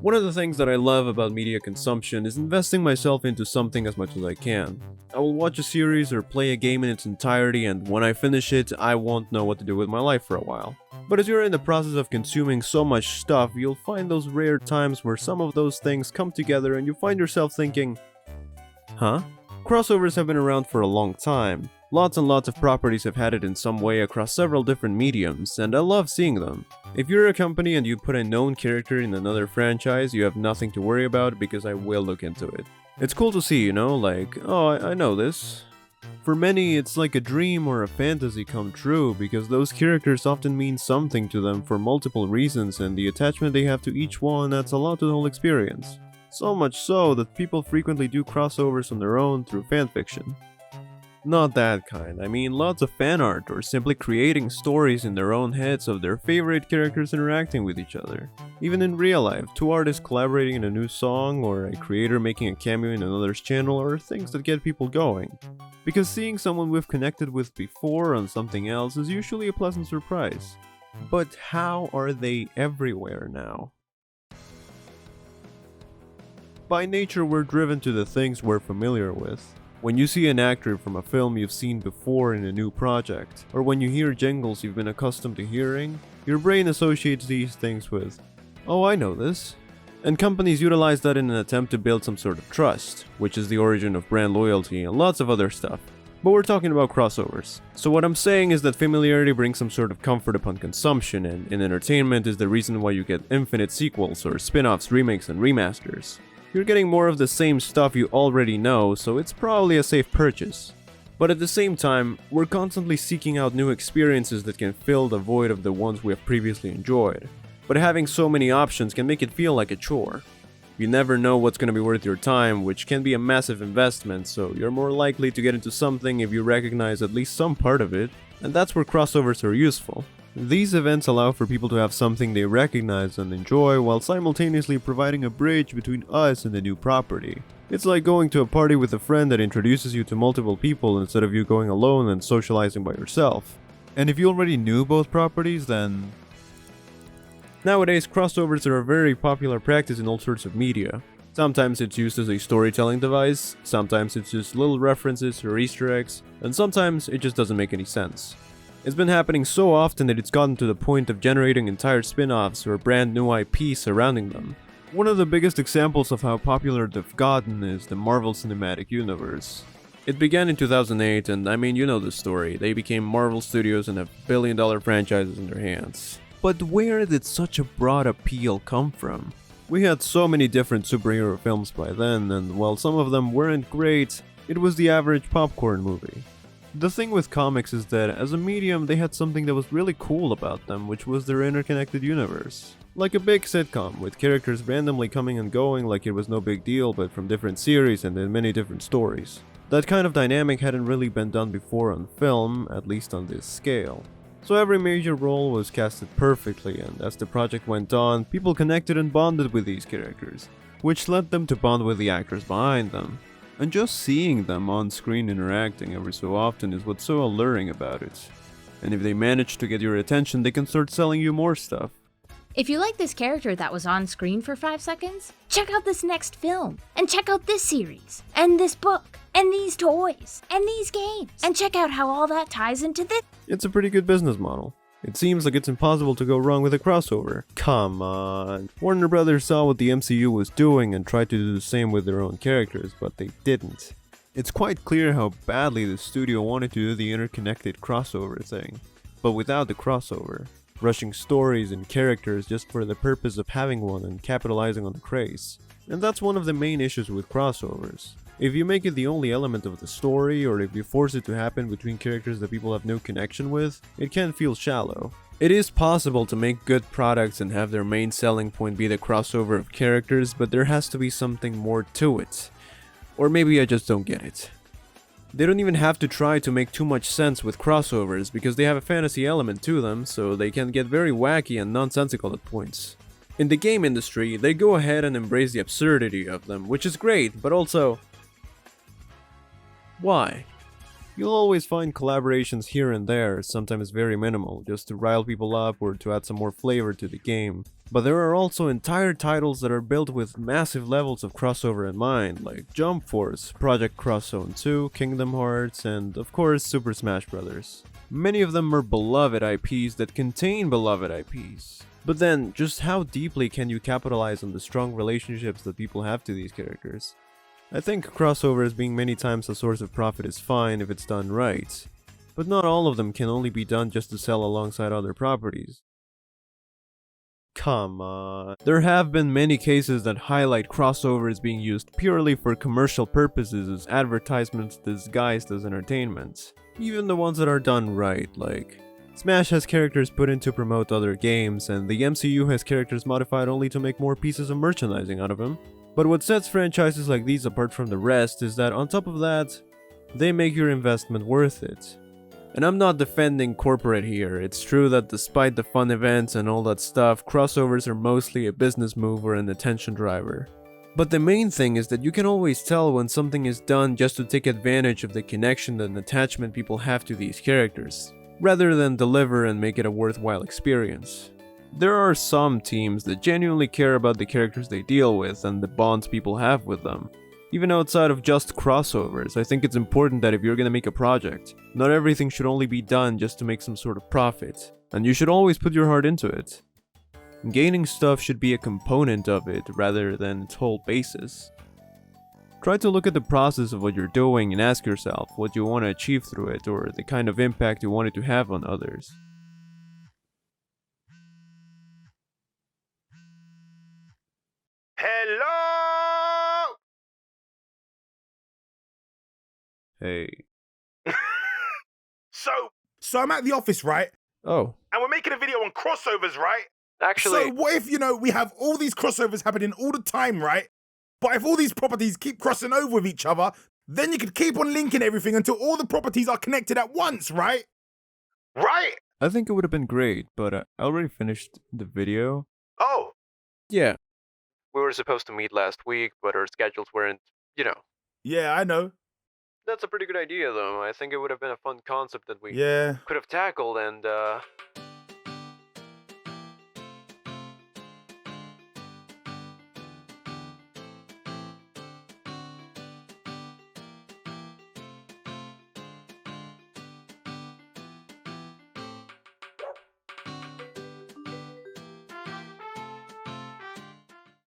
One of the things that I love about media consumption is investing myself into something as much as I can. I will watch a series or play a game in its entirety, and when I finish it, I won't know what to do with my life for a while. But as you're in the process of consuming so much stuff, you'll find those rare times where some of those things come together and you find yourself thinking, huh? Crossovers have been around for a long time. Lots and lots of properties have had it in some way across several different mediums, and I love seeing them. If you're a company and you put a known character in another franchise, you have nothing to worry about because I will look into it. It's cool to see, like, oh, I know this. For many, it's like a dream or a fantasy come true because those characters often mean something to them for multiple reasons, and the attachment they have to each one adds a lot to the whole experience. So much so that people frequently do crossovers on their own through fanfiction. Not that kind, I mean lots of fan art or simply creating stories in their own heads of their favorite characters interacting with each other. Even in real life, two artists collaborating in a new song or a creator making a cameo in another's channel are things that get people going. Because seeing someone we've connected with before on something else is usually a pleasant surprise. But how are they everywhere now? By nature, we're driven to the things we're familiar with. When you see an actor from a film you've seen before in a new project, or when you hear jingles you've been accustomed to hearing, your brain associates these things with, oh, I know this. And companies utilize that in an attempt to build some sort of trust, which is the origin of brand loyalty and lots of other stuff. But we're talking about crossovers. So what I'm saying is that familiarity brings some sort of comfort upon consumption, and in entertainment is the reason why you get infinite sequels or spin-offs, remakes, and remasters. You're getting more of the same stuff you already know, so it's probably a safe purchase. But at the same time, we're constantly seeking out new experiences that can fill the void of the ones we have previously enjoyed. But having so many options can make it feel like a chore. You never know what's going to be worth your time, which can be a massive investment, so you're more likely to get into something if you recognize at least some part of it, and that's where crossovers are useful. These events allow for people to have something they recognize and enjoy while simultaneously providing a bridge between us and the new property. It's like going to a party with a friend that introduces you to multiple people instead of you going alone and socializing by yourself. And if you already knew both properties, then... Nowadays, crossovers are a very popular practice in all sorts of media. Sometimes it's used as a storytelling device, sometimes it's just little references or Easter eggs, and sometimes it just doesn't make any sense. It's been happening so often that it's gotten to the point of generating entire spin-offs or brand new IP surrounding them. One of the biggest examples of how popular they've gotten is the Marvel Cinematic Universe. It began in 2008, and I mean, you know the story. They became Marvel Studios and have billion-dollar franchises in their hands. But where did such a broad appeal come from? We had so many different superhero films by then, and while some of them weren't great, it was the average popcorn movie. The thing with comics is that, as a medium, they had something that was really cool about them, which was their interconnected universe. Like a big sitcom, with characters randomly coming and going like it was no big deal, but from different series and in many different stories. That kind of dynamic hadn't really been done before on film, at least on this scale. So every major role was casted perfectly, and as the project went on, people connected and bonded with these characters, which led them to bond with the actors behind them. And just seeing them on screen interacting every so often is what's so alluring about it. And if they manage to get your attention, they can start selling you more stuff. If you like this character that was on screen for 5 seconds, check out this next film, and check out this series, and this book, and these toys, and these games, and check out how all that ties into this. It's a pretty good business model. It seems like it's impossible to go wrong with a crossover. Come on. Warner Brothers saw what the MCU was doing and tried to do the same with their own characters, but they didn't. It's quite clear how badly the studio wanted to do the interconnected crossover thing. But without the crossover, rushing stories and characters just for the purpose of having one and capitalizing on the craze. And that's one of the main issues with crossovers. If you make it the only element of the story, or if you force it to happen between characters that people have no connection with, it can feel shallow. It is possible to make good products and have their main selling point be the crossover of characters, but there has to be something more to it. Or maybe I just don't get it. They don't even have to try to make too much sense with crossovers because they have a fantasy element to them, so they can get very wacky and nonsensical at points. In the game industry, they go ahead and embrace the absurdity of them, which is great, but also... why? You'll always find collaborations here and there, sometimes very minimal, just to rile people up or to add some more flavor to the game. But there are also entire titles that are built with massive levels of crossover in mind, like Jump Force, Project Cross Zone 2, Kingdom Hearts, and of course Super Smash Bros. Many of them are beloved IPs that contain beloved IPs. But then, just how deeply can you capitalize on the strong relationships that people have to these characters? I think crossovers being many times a source of profit is fine if it's done right, but not all of them can only be done just to sell alongside other properties. Come on. There have been many cases that highlight crossovers being used purely for commercial purposes as advertisements disguised as entertainment. Even the ones that are done right, like Smash has characters put in to promote other games, and the MCU has characters modified only to make more pieces of merchandising out of them. But what sets franchises like these apart from the rest is that on top of that, they make your investment worth it. And I'm not defending corporate here, it's true that despite the fun events and all that stuff, crossovers are mostly a business move or an attention driver. But the main thing is that you can always tell when something is done just to take advantage of the connection and attachment people have to these characters, rather than deliver and make it a worthwhile experience. There are some teams that genuinely care about the characters they deal with and the bonds people have with them. Even outside of just crossovers, I think it's important that if you're gonna make a project, not everything should only be done just to make some sort of profit, and you should always put your heart into it. Gaining stuff should be a component of it rather than its whole basis. Try to look at the process of what you're doing and ask yourself what you want to achieve through it or the kind of impact you want it to have on others. Hello! Hey. So I'm at the office, right? Oh. And we're making a video on crossovers, right? Actually. So what if, we have all these crossovers happening all the time, right? But if all these properties keep crossing over with each other, then you could keep on linking everything until all the properties are connected at once, right? Right? I think it would have been great, but I already finished the video. Oh. Yeah. We were supposed to meet last week, but our schedules weren't, Yeah, I know. That's a pretty good idea, though. I think it would have been a fun concept that we Yeah. could have tackled, and,